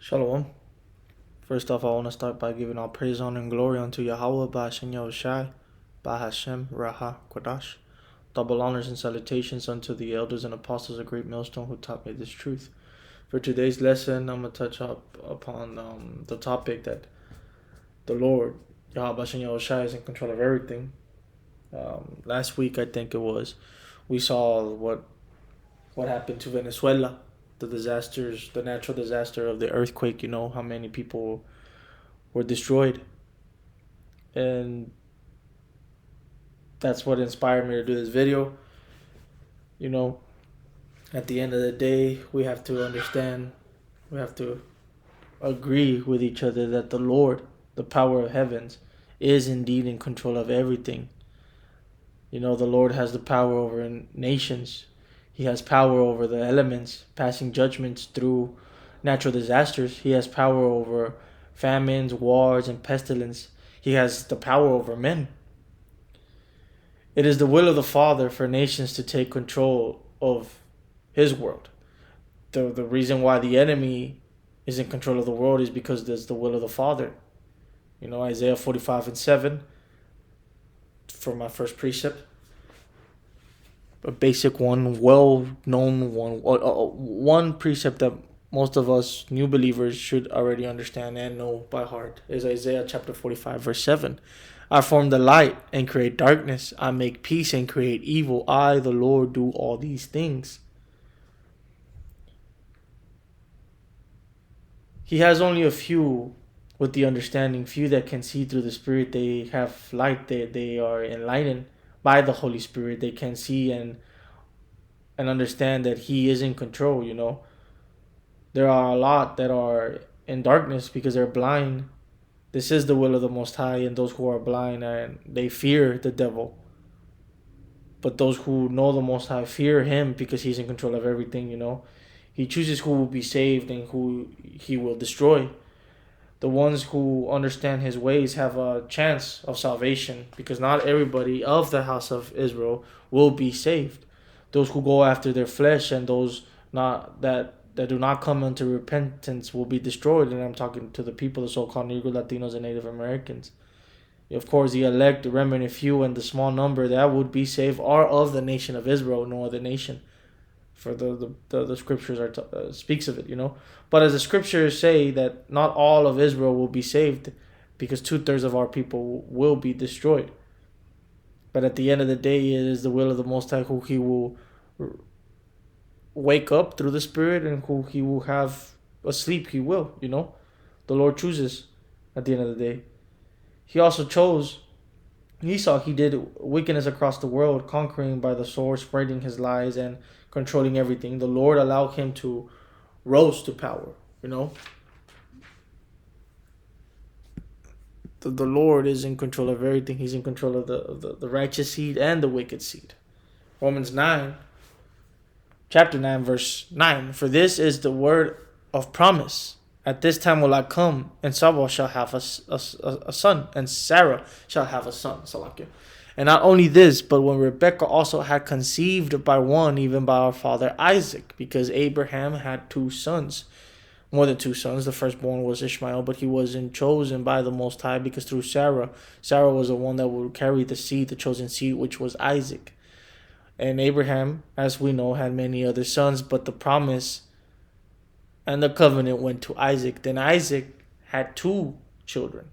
Shalom. First off, I want to start by giving all praise, honor, and glory unto Yahweh, Ba'ashem Yahushai, Ba'Hashem, Raha, Kodash. Double honors and salutations unto the elders and apostles of Great Millstone who taught me this truth. For today's lesson, I'm going to touch upon the topic that the Lord, Yahweh, Ba'ashem Yahushai, is in control of everything. Last week, I think it was, we saw what happened to Venezuela, the disasters, the natural disaster of the earthquake. You know how many people were destroyed, and that's what inspired me to do this video. You know, at the end of the day, we have to understand, we have to agree with each other that the Lord, the power of heavens, is indeed in control of everything. You know, the Lord has the power over nations. He has power over the elements, passing judgments through natural disasters. He has power over famines, wars, and pestilence. He has the power over men. It is the will of the Father for nations to take control of His world. The reason why the enemy is in control of the world is because there's the will of the Father. You know, Isaiah 45:7, for my first precept. A basic one, well-known one precept that most of us new believers should already understand and know by heart is Isaiah chapter 45, verse 7. I form the light and create darkness. I make peace and create evil. I, the Lord, do all these things. He has only a few with the understanding, few that can see through the Spirit. They have light. They are enlightened by the Holy Spirit. They can see and understand that He is in control. You know, there are a lot that are in darkness because they're blind. This is the will of the Most High, and those who are blind and they fear the devil. But those who know the Most High fear Him because He's in control of everything. You know, He chooses who will be saved and who He will destroy. The ones who understand His ways have a chance of salvation, because not everybody of the house of Israel will be saved. Those who go after their flesh and those not that do not come into repentance will be destroyed. And I'm talking to the people, the so-called Negro, Latinos, and Native Americans. Of course, the elect, the remnant few, and the small number that would be saved are of the nation of Israel, no other nation. For the scriptures speaks of it, you know. But as the scriptures say that not all of Israel will be saved, because 2/3 of our people will be destroyed. But at the end of the day, it is the will of the Most High who He will wake up through the Spirit, and who He will have asleep, He will, you know. The Lord chooses at the end of the day. He also chose Esau. He did wickedness across the world, conquering by the sword, spreading his lies, and controlling everything. The Lord allowed him to rose to power, you know. The Lord is in control of everything. He's in control of the righteous seed and the wicked seed. Romans 9, chapter 9, verse 9. For this is the word of promise. At this time will I come, and Sarah shall have a son, and Sarah shall have a son. Salakia. And not only this, but when Rebekah also had conceived by one, even by our father Isaac, because Abraham had 2 sons, more than 2 sons. The firstborn was Ishmael, but he wasn't chosen by the Most High, because through Sarah was the one that would carry the seed, the chosen seed, which was Isaac. And Abraham, as we know, had many other sons, but the promise and the covenant went to Isaac. Then Isaac had 2 children,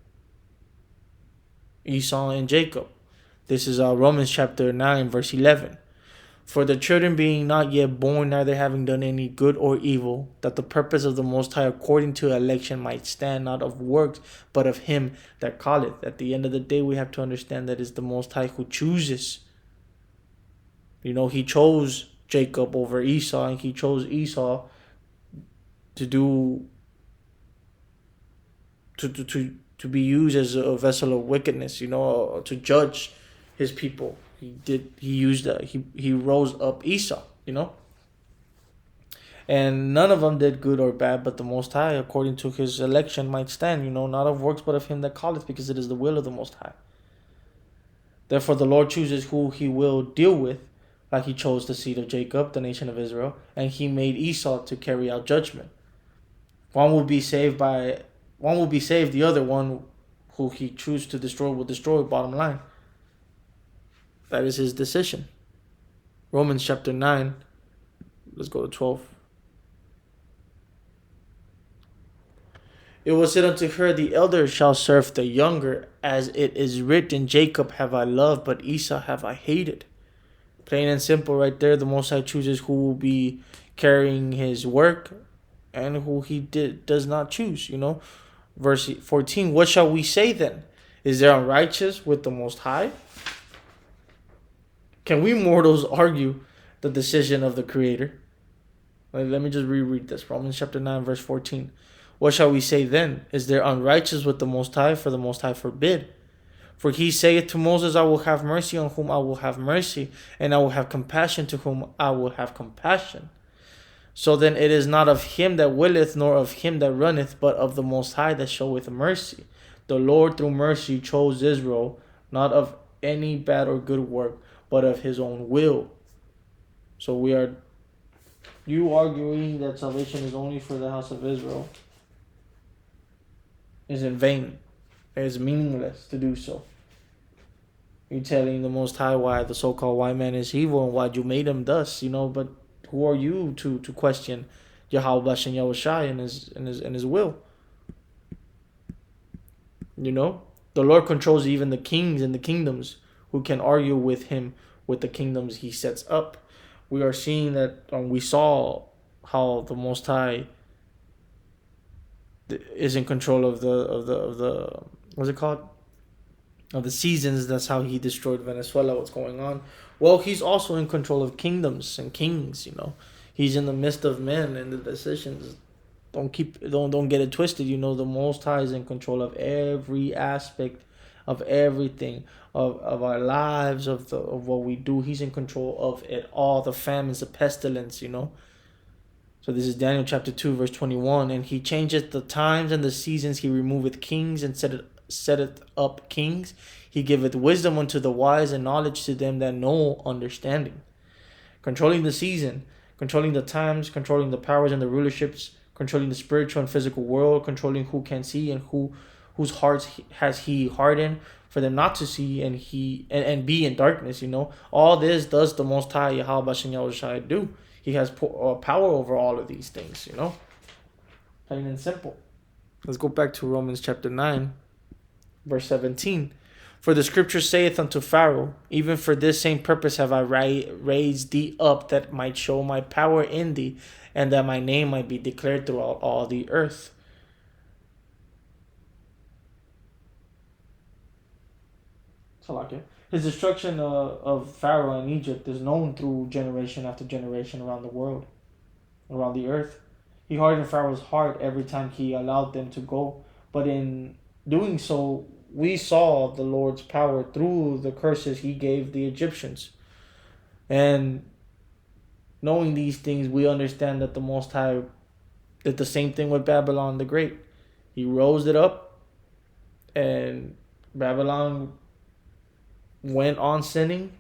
Esau and Jacob. This is Romans chapter 9, verse 11. For the children being not yet born, neither having done any good or evil, that the purpose of the Most High according to election might stand, not of works, but of Him that calleth. At the end of the day, we have to understand that it's the Most High who chooses. You know, He chose Jacob over Esau, and He chose Esau to be used as a vessel of wickedness, you know, to judge His people. He rose up Esau, you know. And none of them did good or bad, but the Most High, according to His election, might stand, you know, not of works, but of Him that calleth, because it is the will of the Most High. Therefore, the Lord chooses who He will deal with, like He chose the seed of Jacob, the nation of Israel, and He made Esau to carry out judgment. One will be saved, the other one who he chooses to destroy will destroy, bottom line. That is his decision. Romans chapter 9, let's go to 12. It was said unto her, the elder shall serve the younger, as it is written, Jacob have I loved, but Esau have I hated. Plain and simple right there. The Most High chooses who will be carrying his work and who he does not choose, Verse 14, what shall we say then? Is there unrighteous with the Most High? Can we mortals argue the decision of the Creator? Let me just reread this. Romans chapter 9, verse 14. What shall we say then? Is there unrighteous with the Most High? For the Most High forbid. For he saith to Moses, I will have mercy on whom I will have mercy, and I will have compassion to whom I will have compassion. So then it is not of him that willeth, nor of him that runneth, but of the Most High that showeth mercy. The Lord through mercy chose Israel, not of any bad or good work, but of his own will. So you arguing that salvation is only for the house of Israel is in vain. It is meaningless to do so. You're telling the Most High why the so-called white man is evil and why you made him thus, but who are you to question Yahweh Bashan Yahushai and his will? The Lord controls even the kings and the kingdoms who can argue with him with the kingdoms he sets up. We are seeing that we saw how the Most High is in control of the what's it called? Of the seasons. That's how he destroyed Venezuela. What's going on? Well, he's also in control of kingdoms and kings. He's in the midst of men and the decisions. Don't get it twisted. The Most High is in control of every aspect of everything of our lives, of what we do. He's in control of it all. The famines, the pestilence. So this is Daniel chapter 2, verse 21. And he changeth the times and the seasons. He removeth kings and setteth up kings. He giveth wisdom unto the wise and knowledge to them that know understanding. Controlling the season, controlling the times, controlling the powers and the rulerships, controlling the spiritual and physical world, controlling who can see and whose hearts has he hardened for them not to see and be in darkness. All this does the Most High Yahweh Bashan Yahushai do. He has power over all of these things, Plain and simple. Let's go back to Romans chapter 9, verse 17. For the scripture saith unto Pharaoh, even for this same purpose have I raised thee up, that might show my power in thee, and that my name might be declared throughout all the earth. His destruction of Pharaoh and Egypt is known through generation after generation around the world, around the earth. He hardened Pharaoh's heart every time he allowed them to go. But in doing so, we saw the Lord's power through the curses he gave the Egyptians. And knowing these things, we understand that the Most High did the same thing with Babylon the Great. He rose it up, and Babylon went on sinning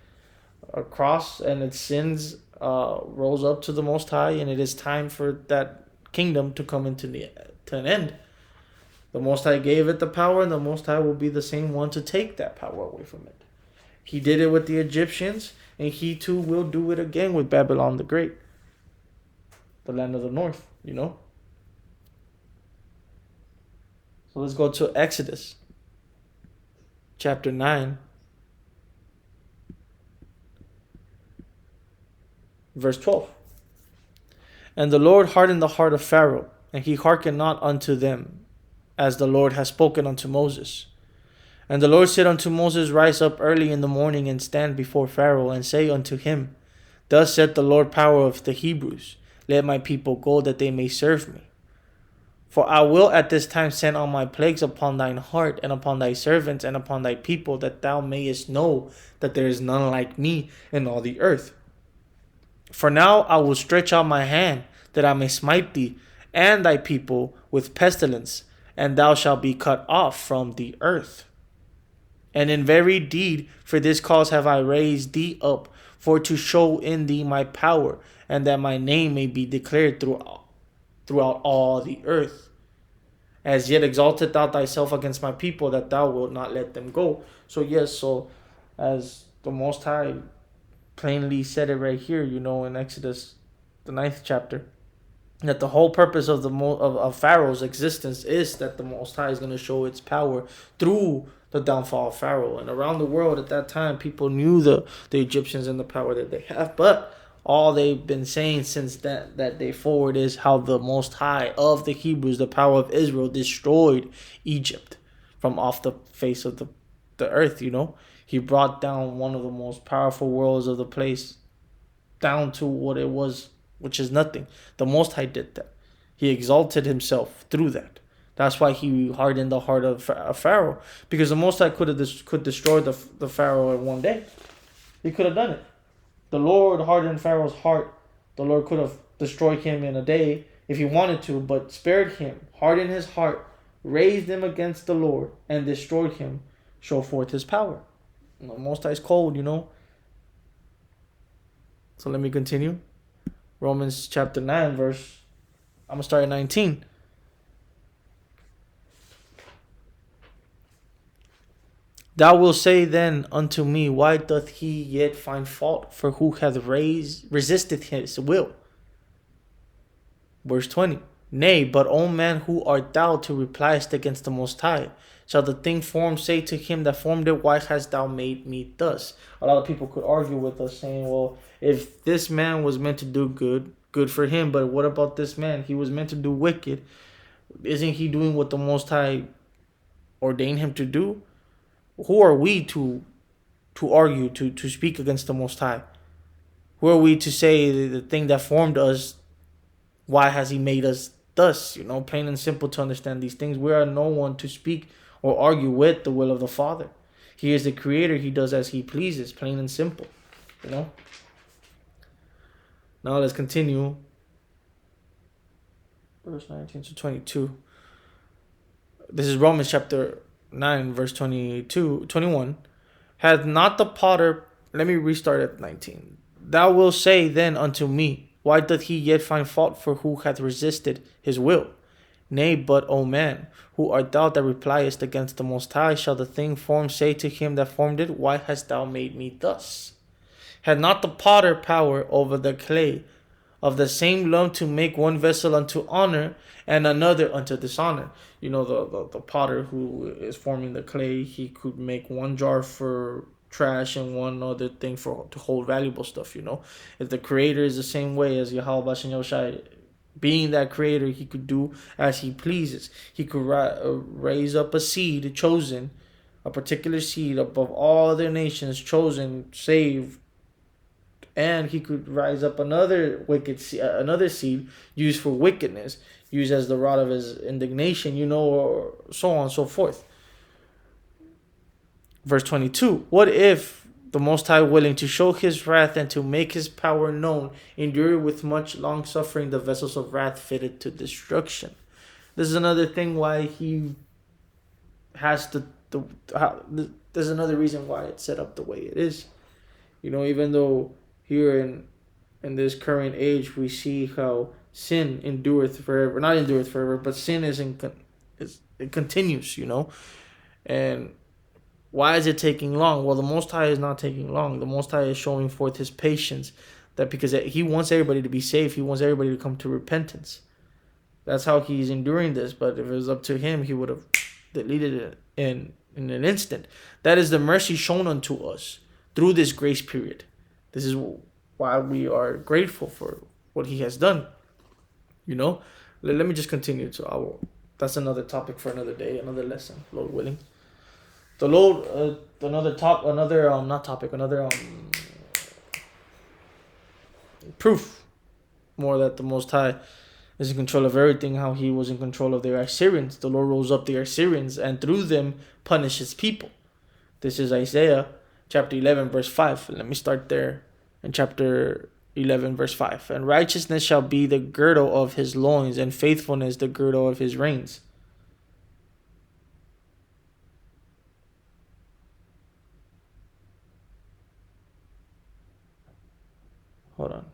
across, and its sins rose up to the Most High, and it is time for that kingdom to come to an end. The Most High gave it the power, and the Most High will be the same one to take that power away from it. He did it with the Egyptians, and he too will do it again with Babylon the Great, the land of the north, So let's go to Exodus chapter 9, verse 12. And the Lord hardened the heart of Pharaoh, and he hearkened not unto them, as the Lord has spoken unto Moses. And the Lord said unto Moses, Rise up early in the morning, and stand before Pharaoh, and say unto him, Thus saith the Lord power of the Hebrews, Let my people go, that they may serve me. For I will at this time send all my plagues upon thine heart, and upon thy servants, and upon thy people, that thou mayest know that there is none like me in all the earth. For now I will stretch out my hand, that I may smite thee and thy people with pestilence, and thou shalt be cut off from the earth. And in very deed, for this cause have I raised thee up, for to show in thee my power, and that my name may be declared throughout all the earth. As yet exalted thou thyself against my people, that thou wilt not let them go. So yes, so as the Most High plainly said it right here, in Exodus, the 9th chapter, that the whole purpose of of Pharaoh's existence is that the Most High is going to show its power through the downfall of Pharaoh. And around the world at that time, people knew the Egyptians and the power that they have, but all they've been saying since that day forward is how the Most High of the Hebrews, the power of Israel, destroyed Egypt from off the face of the earth. He brought down one of the most powerful worlds of the place down to what it was, which is nothing. The Most High did that. He exalted himself through that. That's why he hardened the heart of Pharaoh, because the Most High could destroy the Pharaoh in one day. He could have done it. The Lord hardened Pharaoh's heart. The Lord could have destroyed him in a day if he wanted to, but spared him, hardened his heart, raised him against the Lord, and destroyed him, show forth his power. The Most High is cold, So let me continue. Romans chapter 9, verse, I'm going to start at 19. Thou wilt say then unto me, why doth he yet find fault? For who hath resisted his will? Verse 20. Nay, but O man, who art thou to repliest against the Most High? Shall the thing formed say to him that formed it, why hast thou made me thus? A lot of people could argue with us saying, well, if this man was meant to do good, good for him, but what about this man? He was meant to do wicked. Isn't he doing what the Most High ordained him to do? Who are we to argue, to speak against the Most High? Who are we to say the thing that formed us, why has he made us thus? Plain and simple to understand these things. We are no one to speak or argue with the will of the Father. He is the creator. He does as he pleases, plain and simple. Now let's continue. Verse 19 to 22. This is Romans chapter 9, verse 21. Hath not the potter, let me restart at 19. Thou wilt say then unto me, why doth he yet find fault? For who hath resisted his will? Nay, but, O man, who art thou that repliest against the Most High? Shall the thing formed say to him that formed it, why hast thou made me thus? Had not the potter power over the clay of the same lump to make one vessel unto honor and another unto dishonor? The potter who is forming the clay, he could make one jar for trash and one other thing to hold valuable stuff. If the creator is the same way as Yahweh Bashem Yahushai, being that creator, he could do as he pleases. He could raise up a seed chosen, a particular seed above all other nations, chosen, saved, and he could rise up another another seed used for wickedness, used as the rod of his indignation, or so on and so forth. Verse 22. What if the Most High, willing to show his wrath and to make his power known, endure with much long suffering the vessels of wrath fitted to destruction? This is another thing why he has there's another reason why it's set up the way it is. Even though here in this current age we see how sin endureth forever, not endureth forever, but sin it continues, and why is it taking long? Well, the Most High is not taking long. The Most High is showing forth his patience, that because he wants everybody to be saved, he wants everybody to come to repentance. That's how he's enduring this. But if it was up to him, he would have deleted it in an instant. That is the mercy shown unto us through this grace period. This is why we are grateful for what he has done. Let me just continue. That's another topic for another day, another lesson, Lord willing. The Lord, proof more that the Most High is in control of everything, how he was in control of the Assyrians. The Lord rose up the Assyrians and through them punished his people. This is Isaiah chapter 11, verse 5. Let me start there in chapter 11, verse 5. And righteousness shall be the girdle of his loins, and faithfulness the girdle of his reins. Hold on.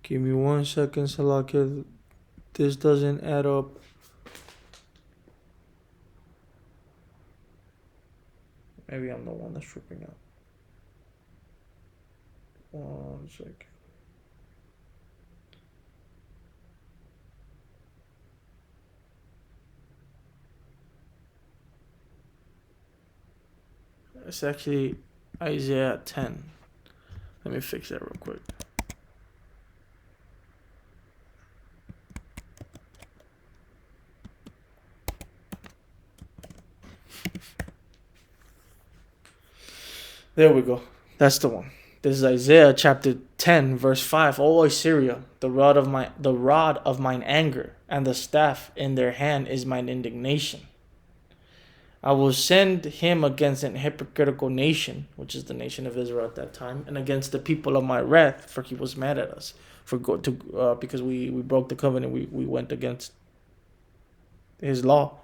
Give me 1 second, Salakia. This doesn't add up. Maybe I'm the one that's tripping out. 1 second. It's actually Isaiah 10. Let me fix that real quick. There we go. That's the one. This is Isaiah chapter 10, verse 5. O Assyria, the rod of mine anger, and the staff in their hand is mine indignation. I will send him against an hypocritical nation, which is the nation of Israel at that time, and against the people of my wrath, for he was mad at us because we broke the covenant. We went against his law.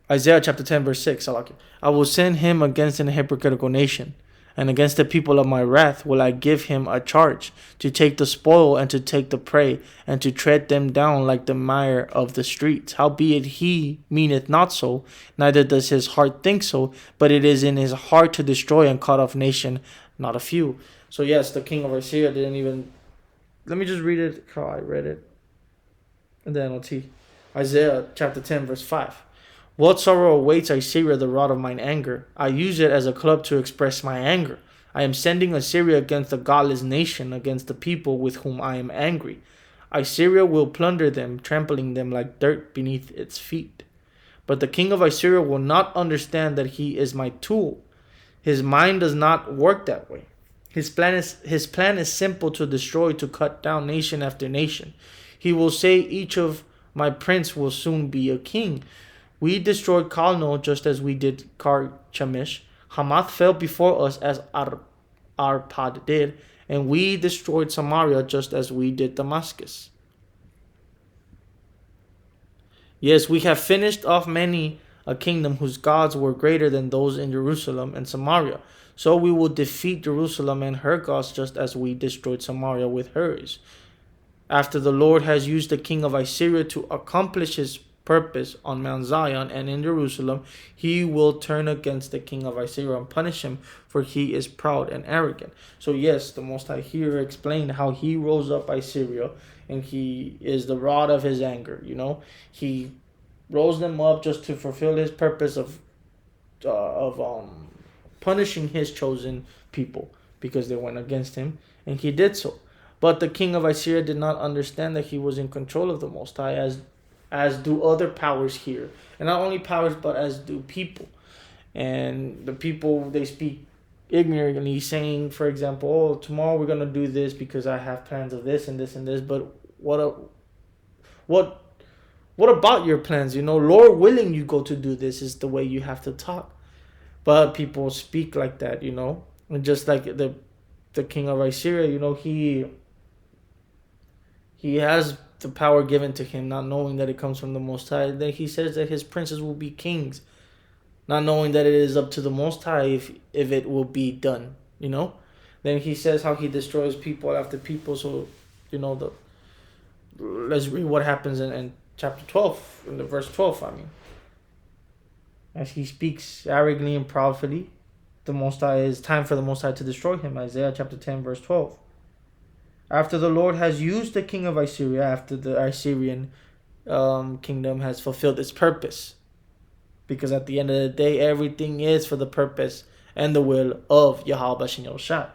Isaiah chapter 10, verse 6. I will send him against an hypocritical nation, and against the people of my wrath will I give him a charge, to take the spoil and to take the prey, and to tread them down like the mire of the streets. Howbeit he meaneth not so, neither does his heart think so, but it is in his heart to destroy and cut off nation, not a few. So yes, the king of Assyria didn't even... Let me just read it how I read it, and then I'll see. Isaiah chapter 10, verse 5. What sorrow awaits Assyria, the rod of mine anger? I use it as a club to express my anger. I am sending Assyria against the godless nation, against the people with whom I am angry. Assyria will plunder them, trampling them like dirt beneath its feet. But the king of Assyria will not understand that he is my tool. His mind does not work that way. His plan is simple: to destroy, to cut down nation after nation. He will say, each of my prince will soon be a king. We destroyed Kalno just as we did Karchemish. Hamath fell before us as Arpad did, and we destroyed Samaria just as we did Damascus. Yes, we have finished off many a kingdom whose gods were greater than those in Jerusalem and Samaria. So we will defeat Jerusalem and her gods just as we destroyed Samaria with hers. After the Lord has used the king of Assyria to accomplish his purpose on Mount Zion and in Jerusalem, he will turn against the king of Assyria and punish him, for he is proud and arrogant. So yes, the Most High here explained how he rose up Assyria, and he is the rod of his anger. He rose them up just to fulfill his purpose of punishing his chosen people because they went against him, and he did so. But the king of Assyria did not understand that he was in control of the Most High, as do other powers here. And not only powers, but as do people. And the people, they speak ignorantly, saying, for example, oh, tomorrow we're going to do this because I have plans of this and this and this. But what about your plans? Lord willing, you go to do this is the way you have to talk. But people speak like that, And just like the king of Assyria, he has the power given to him, not knowing that it comes from the Most High. Then he says that his princes will be kings, not knowing that it is up to the Most High if it will be done, Then he says how he destroys people after people. So, let's read what happens in chapter 12, in the verse 12, As he speaks arrogantly and proudly, the Most High, is time for the Most High to destroy him. Isaiah chapter 10, verse 12. After the Lord has used the king of Assyria, after the Assyrian kingdom has fulfilled its purpose. Because at the end of the day, everything is for the purpose and the will of Yahweh Bashin Yahushua.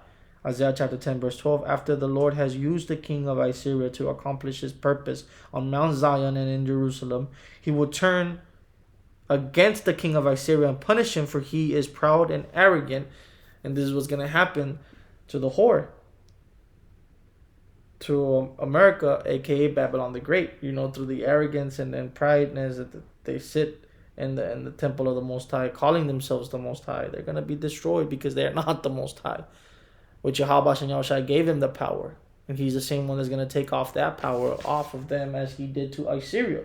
Isaiah chapter 10, verse 12. After the Lord has used the king of Assyria to accomplish his purpose on Mount Zion and in Jerusalem, he will turn against the king of Assyria and punish him, for he is proud and arrogant. And this is what's going to happen to the whore, to America, aka Babylon the Great, through the arrogance and prideness that they sit in the temple of the Most High, calling themselves the Most High. They're going to be destroyed because they are not the Most High, which Yahweh and Yahushua gave him the power. And he's the same one that's going to take off that power off of them as he did to Assyria.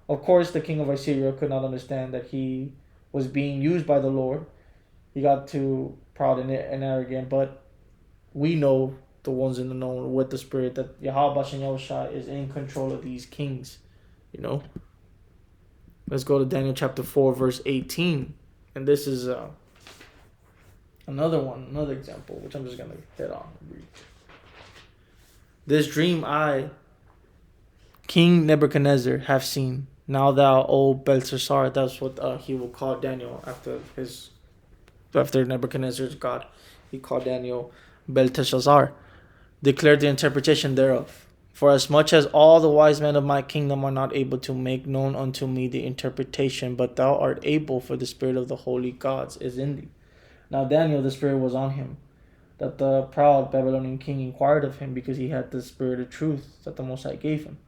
Of course, the king of Assyria could not understand that he was being used by the Lord. He got too proud and arrogant, but we know the ones in the known with the spirit that Yahweh Bashem Yahushua is in control of these kings. You know. Let's go to Daniel chapter 4, verse 18. And this is another example, which I'm just going to hit on and read. This dream I, King Nebuchadnezzar, have seen. Now thou, O Belteshazzar, that's what he will call Daniel after Nebuchadnezzar's God. He called Daniel Belteshazzar. Declared the interpretation thereof. For as much as all the wise men of my kingdom are not able to make known unto me the interpretation, but thou art able, for the spirit of the holy gods is in thee. Now Daniel, the spirit was on him, that the proud Babylonian king inquired of him, because he had the spirit of truth that the Most High gave him.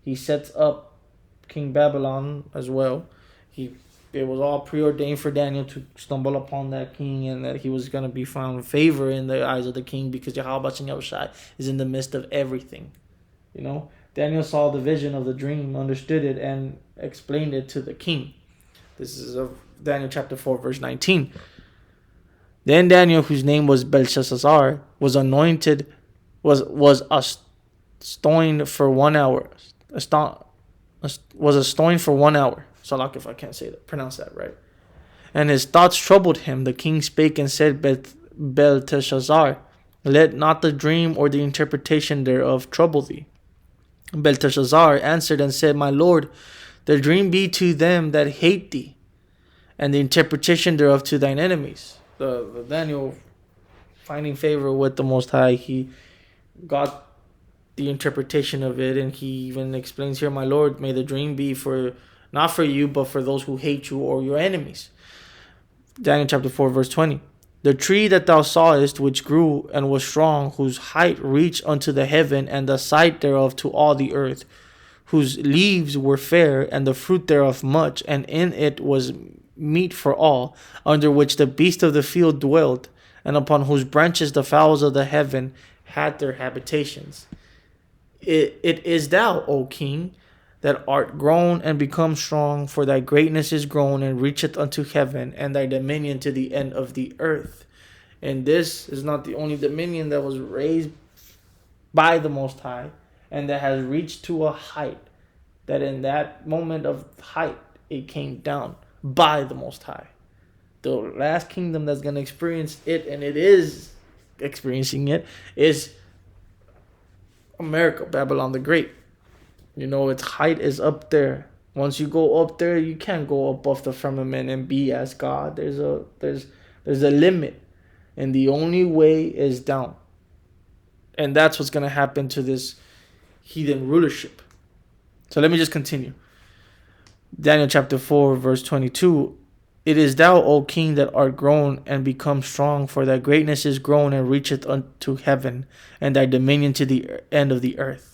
He sets up King Babylon as well. It was all preordained for Daniel to stumble upon that king, and that he was going to be found favor in the eyes of the king, because Yahweh Bashem Yahushua is in the midst of everything. You know, Daniel saw the vision of the dream, understood it, and explained it to the king. This is of Daniel chapter 4, verse 19. Then Daniel, whose name was Belshazzar, was anointed, was astonished for 1 hour. Was astonished for 1 hour. Salak, if I can't pronounce that right. And his thoughts troubled him. The king spake and said, Belteshazzar, let not the dream or the interpretation thereof trouble thee. Belteshazzar answered and said, My lord, the dream be to them that hate thee, and the interpretation thereof to thine enemies. The Daniel, finding favor with the Most High, he got the interpretation of it, and he even explains here, My lord, may the dream be for not for you, but for those who hate you or your enemies. Daniel chapter 4, verse 20. The tree that thou sawest, which grew and was strong, whose height reached unto the heaven, and the sight thereof to all the earth, whose leaves were fair, and the fruit thereof much, and in it was meat for all, under which the beasts of the field dwelled, and upon whose branches the fowls of the heaven had their habitations. It is thou, O king, that art grown and become strong, for thy greatness is grown and reacheth unto heaven, and thy dominion to the end of the earth. And this is not the only dominion that was raised by the Most High, and that has reached to a height, that in that moment of height, it came down by the Most High. The last kingdom that's going to experience it, and it is experiencing it, is America, Babylon the Great. You know, its height is up there. Once you go up there, you can't go above the firmament and be as God. There's a limit, and the only way is down. And that's what's going to happen to this heathen rulership. So let me just continue. Daniel chapter 4, verse 22. It is thou, O king, that art grown and become strong, for thy greatness is grown and reacheth unto heaven, and thy dominion to the end of the earth.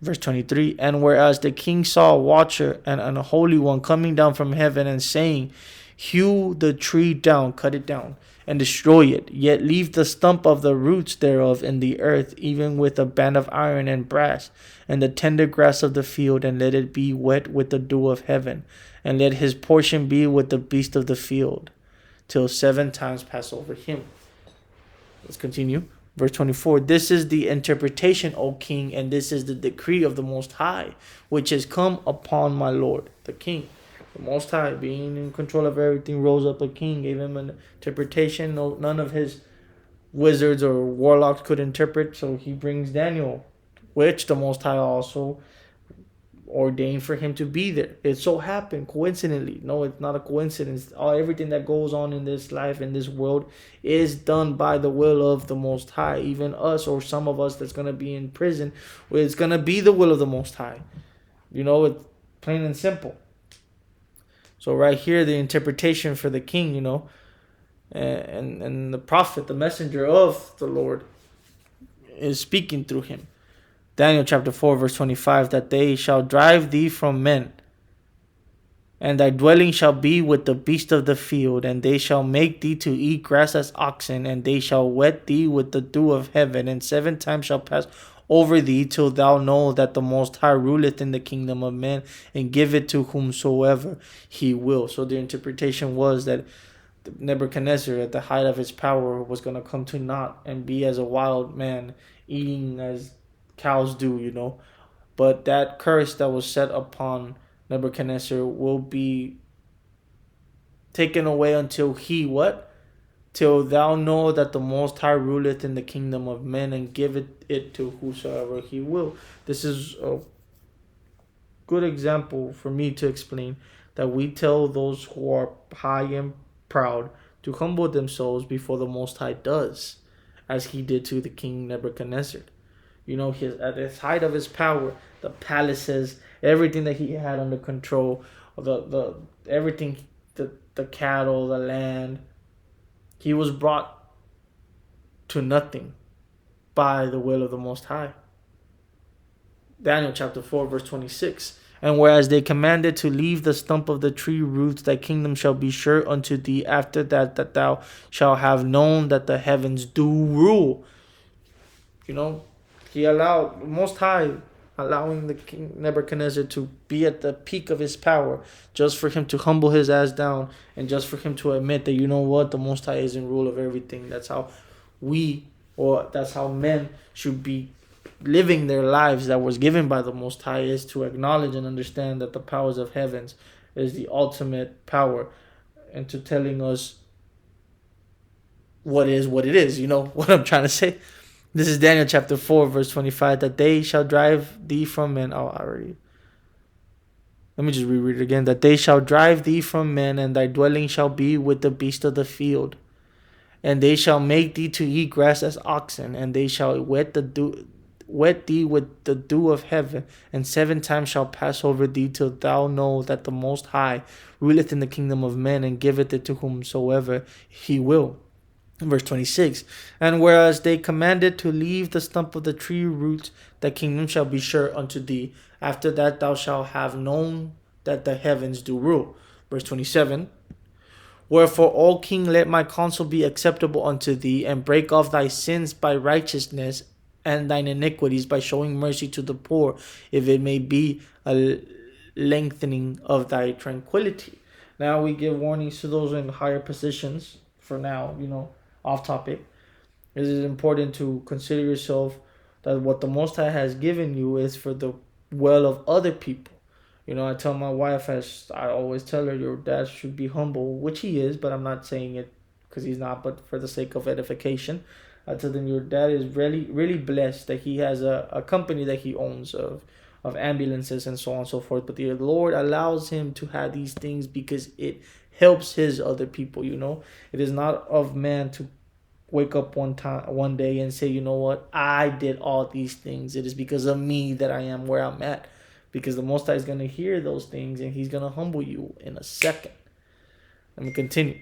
Verse 23, and whereas the king saw a watcher and a holy one coming down from heaven, and saying, Hew the tree down, cut it down, and destroy it, yet leave the stump of the roots thereof in the earth, even with a band of iron and brass, and the tender grass of the field, and let it be wet with the dew of heaven, and let his portion be with the beast of the field, till 7 times pass over him. Let's continue. Verse 24, this is the interpretation, O king, and this is the decree of the Most High, which has come upon my lord, the king. The Most High, being in control of everything, rose up a king, gave him an interpretation. None of his wizards or warlocks could interpret, so he brings Daniel, which the Most High also ordained for him to be there. It so happened coincidentally. No, it's not a coincidence. Everything that goes on in this life, in this world, is done by the will of the Most High. Even us, or some of us that's going to be in prison, it's going to be the will of the Most High. You know, it's plain and simple. So right here, the interpretation for the king, you know, and the prophet, the messenger of the Lord, is speaking through him. Daniel chapter 4, verse 25, that they shall drive thee from men, and thy dwelling shall be with the beast of the field, and they shall make thee to eat grass as oxen, and they shall wet thee with the dew of heaven, and 7 times shall pass over thee, till thou know that the Most High ruleth in the kingdom of men, and give it to whomsoever he will. So the interpretation was that Nebuchadnezzar, at the height of his power, was going to come to naught and be as a wild man, eating as cows do, But that curse that was set upon Nebuchadnezzar will be taken away until he what? Till thou know that the Most High ruleth in the kingdom of men and giveth it to whosoever he will. This is a good example for me to explain that we tell those who are high and proud to humble themselves before the Most High does, as he did to the king Nebuchadnezzar. At the height of his power, the palaces, everything that he had under control, the everything, the cattle, the land, he was brought to nothing by the will of the Most High. Daniel chapter 4 verse 26. And whereas they commanded to leave the stump of the tree roots, thy kingdom shall be sure unto thee after that thou shalt have known that the heavens do rule. He allowed, Most High, allowing the king Nebuchadnezzar to be at the peak of his power, just for him to humble his ass down, and just for him to admit that, the Most High is in rule of everything. That's how that's how men should be living their lives that was given by the Most High, is to acknowledge and understand that the powers of heavens is the ultimate power, and to telling us what it is. You know what I'm trying to say? This is Daniel chapter 4 verse 25, that they shall drive thee from men. Let me just reread it again. That they shall drive thee from men, and thy dwelling shall be with the beasts of the field. And they shall make thee to eat grass as oxen, and they shall wet thee with the dew of heaven, and 7 times shall pass over thee, till thou know that the Most High ruleth in the kingdom of men, and giveth it to whomsoever he will. Verse 26. And whereas they commanded to leave the stump of the tree roots, the kingdom shall be sure unto thee. After that thou shalt have known that the heavens do rule. Verse 27. Wherefore, O king, let my counsel be acceptable unto thee, and break off thy sins by righteousness, and thine iniquities by showing mercy to the poor, if it may be a lengthening of thy tranquility. Now we give warnings to those in higher positions. For now, off topic. It is important to consider yourself that what the Most High has given you is for the well of other people. I tell my wife, as I always tell her, your dad should be humble, which he is, but I'm not saying it because he's not, but for the sake of edification. I tell them your dad is really, really blessed that he has a company that he owns of ambulances and so on and so forth. But the Lord allows him to have these things because it helps his other people. It is not of man to wake up one day and say, what, I did all these things. It is because of me that I am where I'm at. Because the Most High is going to hear those things, and he's going to humble you in a second. Let me continue.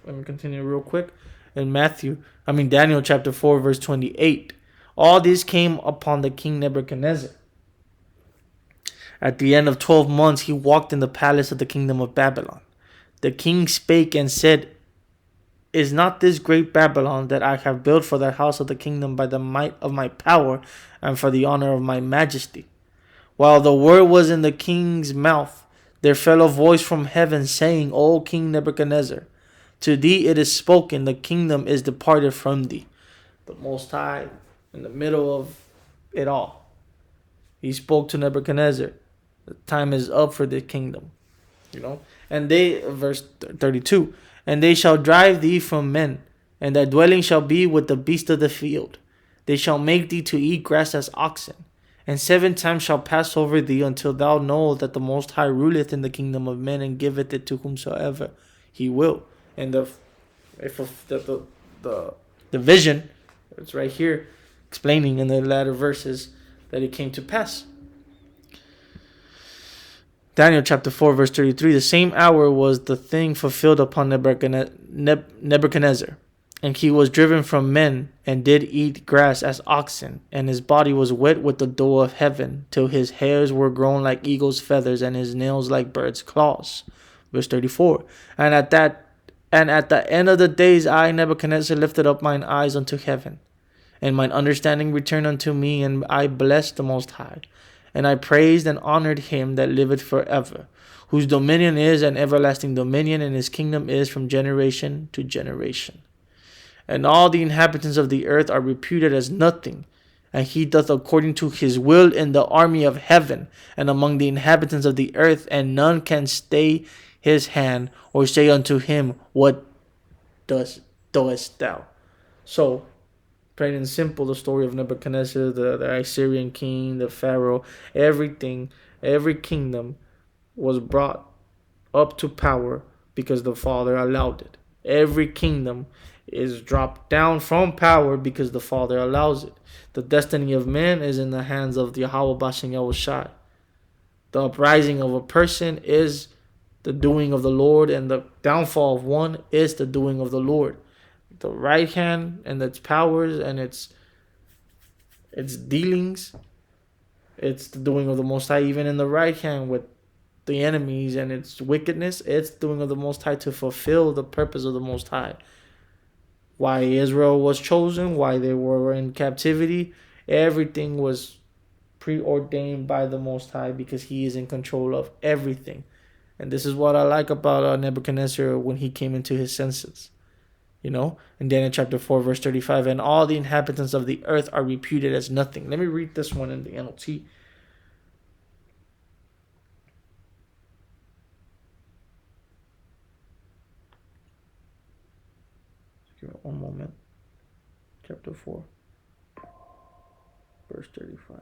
Let me continue real quick. In Daniel chapter 4 verse 28. All this came upon the king Nebuchadnezzar. At the end of 12 months, he walked in the palace of the kingdom of Babylon. The king spake and said, Is not this great Babylon that I have built for the house of the kingdom by the might of my power and for the honor of my majesty? While the word was in the king's mouth, there fell a voice from heaven saying, O King Nebuchadnezzar, to thee it is spoken, the kingdom is departed from thee. The Most High, in the middle of it all, he spoke to Nebuchadnezzar. The time is up for the kingdom. And they, verse 32, and they shall drive thee from men, and thy dwelling shall be with the beasts of the field. They shall make thee to eat grass as oxen, and 7 times shall pass over thee, until thou know that the Most High ruleth in the kingdom of men, and giveth it to whomsoever he will. And the vision, it's right here, explaining in the latter verses that it came to pass. Daniel chapter 4 verse 33. The same hour was the thing fulfilled upon Nebuchadnezzar, and he was driven from men, and did eat grass as oxen, and his body was wet with the dew of heaven, till his hairs were grown like eagle's feathers, and his nails like birds' claws. Verse 34. And at the end of the days, I, Nebuchadnezzar, lifted up mine eyes unto heaven, and mine understanding returned unto me, and I blessed the Most High. And I praised and honored him that liveth forever, whose dominion is an everlasting dominion, and his kingdom is from generation to generation. And all the inhabitants of the earth are reputed as nothing, and he doth according to his will in the army of heaven and among the inhabitants of the earth, and none can stay his hand or say unto him, What doest thou? So, plain and simple, the story of Nebuchadnezzar, the Assyrian king, the Pharaoh, everything, every kingdom was brought up to power because the Father allowed it. Every kingdom is dropped down from power because the Father allows it. The destiny of man is in the hands of the Yahweh Bashem Yahushai. The uprising of a person is the doing of the Lord, and the downfall of one is the doing of the Lord. The right hand and its powers and its dealings, it's the doing of the Most High. Even in the right hand with the enemies and its wickedness, it's the doing of the Most High to fulfill the purpose of the Most High. Why Israel was chosen, why they were in captivity, everything was preordained by the Most High because He is in control of everything. And this is what I like about Nebuchadnezzar when he came into his senses. You know, in Daniel chapter 4, verse 35, and all the inhabitants of the earth are reputed as nothing. Let me read this one in the NLT. Give me one moment. Chapter 4, verse 35.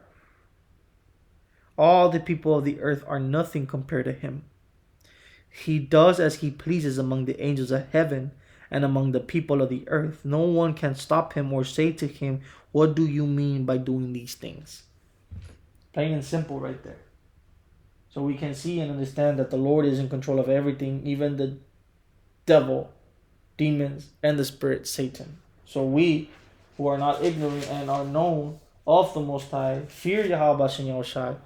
All the people of the earth are nothing compared to him. He does as he pleases among the angels of heaven and among the people of the earth. No one can stop him or say to him, What do you mean by doing these things? Plain and simple right there. So we can see and understand that the Lord is in control of everything, even the devil, demons, and the spirit Satan. So we, who are not ignorant and are known of the Most High, fear Yahweh Bashem Yahushai,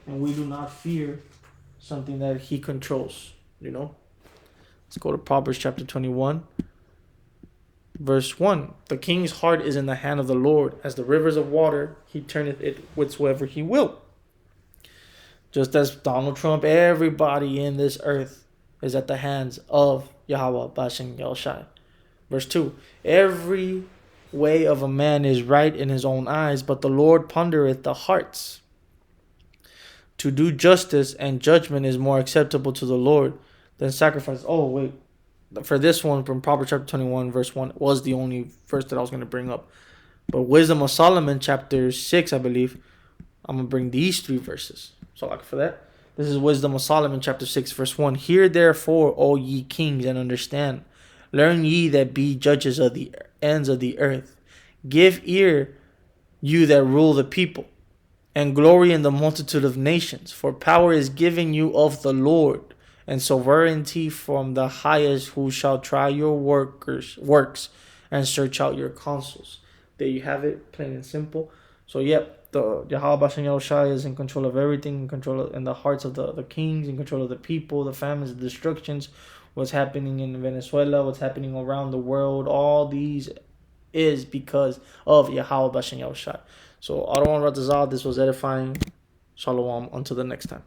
and we do not fear something that He controls, you know. Let's go to Proverbs chapter 21, verse 1. The king's heart is in the hand of the Lord. As the rivers of water, He turneth it whithersoever He will. Just as Donald Trump, everybody in this earth is at the hands of Yahweh Bashem Yahushai. Verse 2. Every way of a man is right in his own eyes, but the Lord pondereth the hearts. To do justice and judgment is more acceptable to the Lord than sacrifice. Oh, wait. For this one, from Proverbs chapter 21, verse 1, was the only verse that I was going to bring up. But Wisdom of Solomon, chapter 6, I believe, I'm going to bring these three verses. So, like for that, this is Wisdom of Solomon, chapter 6, verse 1. Hear therefore, O ye kings, and understand. Learn ye that be judges of the ends of the earth. Give ear, you that rule the people, and glory in the multitude of nations. For power is given you of the Lord, and sovereignty from the highest, who shall try your works and search out your counsels. There you have it, plain and simple. So, yep, the Yahweh Bashem Yahushai is in control of everything, in the hearts of the kings, in control of the people, the famines, the destructions, what's happening in Venezuela, what's happening around the world. All these is because of Yahweh Bashem Yahushai. So, I don't want to this was edifying. Shalom. Until the next time.